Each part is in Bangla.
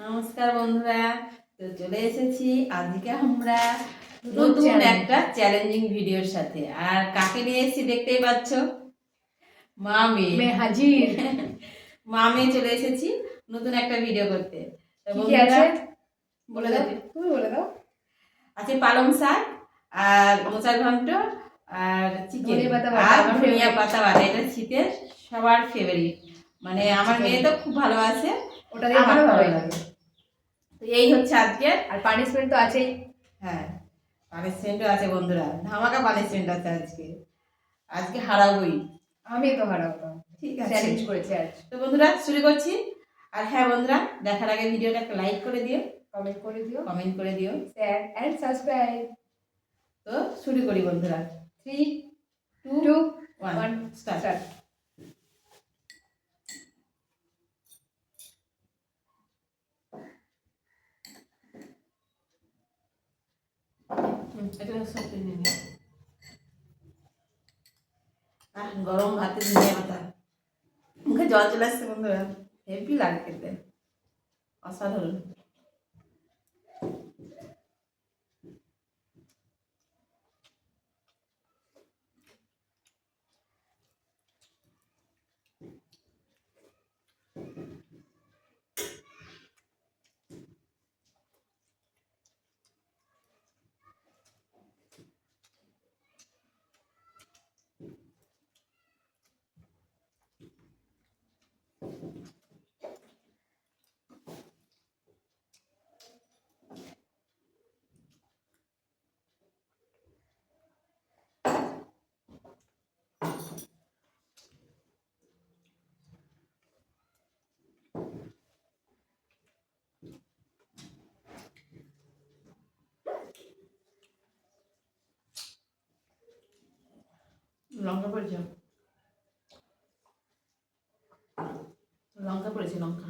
নমস্কার বন্ধুরা, তো চলে এসেছি আজকে আমরা নতুন একটা চ্যালেঞ্জিং ভিডিওর সাথে। আর কাকে নিয়ে এসেছি দেখতেই পাচ্ছ, মা মেয়ে হাজির। মা মেয়ে চলে এসেছি নতুন একটা ভিডিও করতে। তো বন্ধুরা বলে দাও, তুমি বলে দাও। আছে পালং শাক আর মোচার ঘন্ট আর চিকেন আর ধনিয়া পাতা বাটা। এটা শীতের সবার ফেভারিট, মানে আমার মেয়ে তো খুব ভালোবাসে, ওটা দিয়ে আমার ভালো লাগে। তো এই হচ্ছে আজকে, আর পানিশমেন্ট তো আছেই। হ্যাঁ, পানিশমেন্টও আছে বন্ধুরা, ধামাকা পানিশমেন্ট আছে আজকে। আজকে হারাবোই, আমি তো হারাবো। ঠিক আছে, চ্যালেঞ্জ করেছি আজ। তো বন্ধুরা শুরু করছি। আর হ্যাঁ বন্ধুরা, দেখার আগে ভিডিওটা একটা লাইক করে দিও, কমেন্ট করে দিও, শেয়ার এন্ড সাবস্ক্রাইব। তো শুরু করি বন্ধুরা। 3 2 1 স্টার্ট। গরম ভাতে ধনিয়া পাতা, মুখে জল চলে আসছে বন্ধুরা, হেভি লাগে খেতে, অসাধারণ। লঙ্কা পড়েছে, লঙ্কা পড়েছে, লঙ্কা।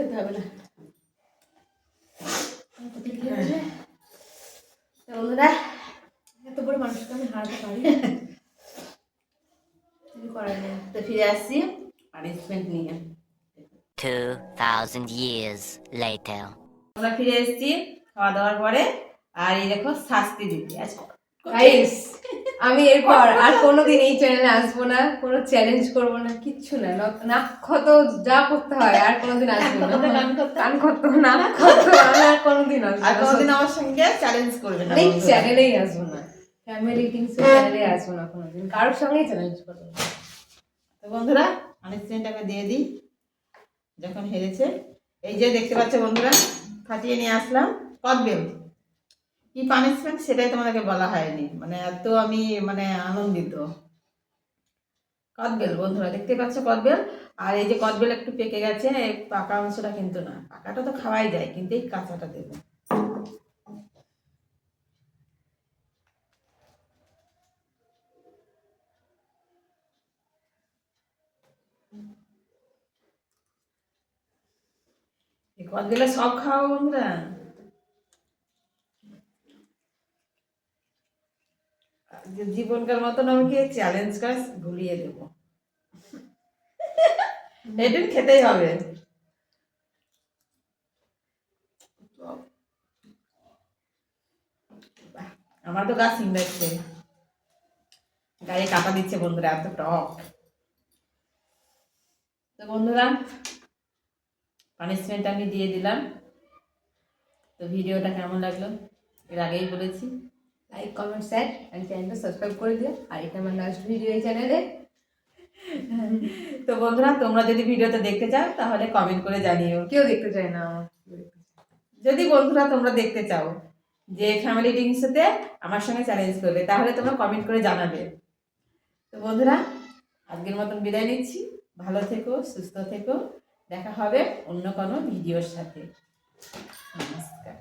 খেতে হবে না। বন্ধুরা এত বড় মানুষকে আমি হারাতে পারি করার নেই। তো ফিরে আসছি পানিশমেন্ট নিয়ে। 2000 years later. আমরা ফিরে এসেছি খাওয়া দাওয়ার পরে, আর এই দেখো শাস্তি দিতে আজ গাইস আমি এরপর আর কোনোদিন এই চ্যানেলে আসবো না, কোনো চ্যালেঞ্জ করবো না, কিচ্ছু না। নাক ক্ষত যা করতে হয় আর কোনোদিন আসবো না। কান ক্ষত না ক্ষত আমি আর কোনোদিন আসবো আর না। কোনোদিন আমার সঙ্গে চ্যালেঞ্জ করবে না। এই চ্যানেলেই আসবো না, ফ্যামিলি টিংস চ্যানেলে আসবো না কোনোদিন, কারোর সঙ্গেই চ্যালেঞ্জ করবো না। তো বন্ধুরা পানিশমেন্ট আমি দিয়ে দিই যখন হেরেছে। এই যে দেখতে পাচ্ছ বন্ধুরা, ফাটিয়ে নিয়ে আসলাম কদবেল। কি পানিশমেন্ট সেটাই তোমাদেরকে বলা হয়নি, মানে এত আমি মানে আনন্দিত। কদবেল বন্ধুরা দেখতে পাচ্ছ কদবেল। আর এই যে কদবেল একটু পেকে গেছে, এই পাকা অংশটা কিন্তু না, পাকাটা তো খাওয়াই যায়, কিন্তু এই কাঁচাটা দেবো। এই কদবেলে সব খাওয়া বন্ধুরা। জীবনকার মতন আমাকে চ্যালেঞ্জ করে ভুলিয়ে দেব, এটুকু খেতেই হবে। আমার তো গাছ সিংড়াচ্ছে, গায়ে কাটা দিচ্ছে বন্ধুরা, এত টক। তো বন্ধুরা পানিশমেন্ট আমি দিয়ে দিলাম। তো ভিডিওটা কেমন লাগলো এর আগেই বলেছি, লাইক কমেন্ট শেয়ার এন্ড চ্যানেলটা সাবস্ক্রাইব করে দিও। আর এটা আমার লাস্ট ভিডিও এই চ্যানেলে। তো বন্ধুরা তোমরা যদি ভিডিওটা দেখতে চাও তাহলে কমেন্ট করে জানিও। কেউ দেখতে চায় না আমার। যদি বন্ধুরা তোমরা দেখতে চাও যে ফ্যামিলি টিংসতে আমার সঙ্গে চ্যালেঞ্জ করবে, তাহলে তোমরা কমেন্ট করে জানাবে। তো বন্ধুরা আজকের মতন বিদায় নিচ্ছি, ভালো থেকো, সুস্থ থেকো, দেখা হবে অন্য কোনো ভিডিওর সাথে। নমস্কার।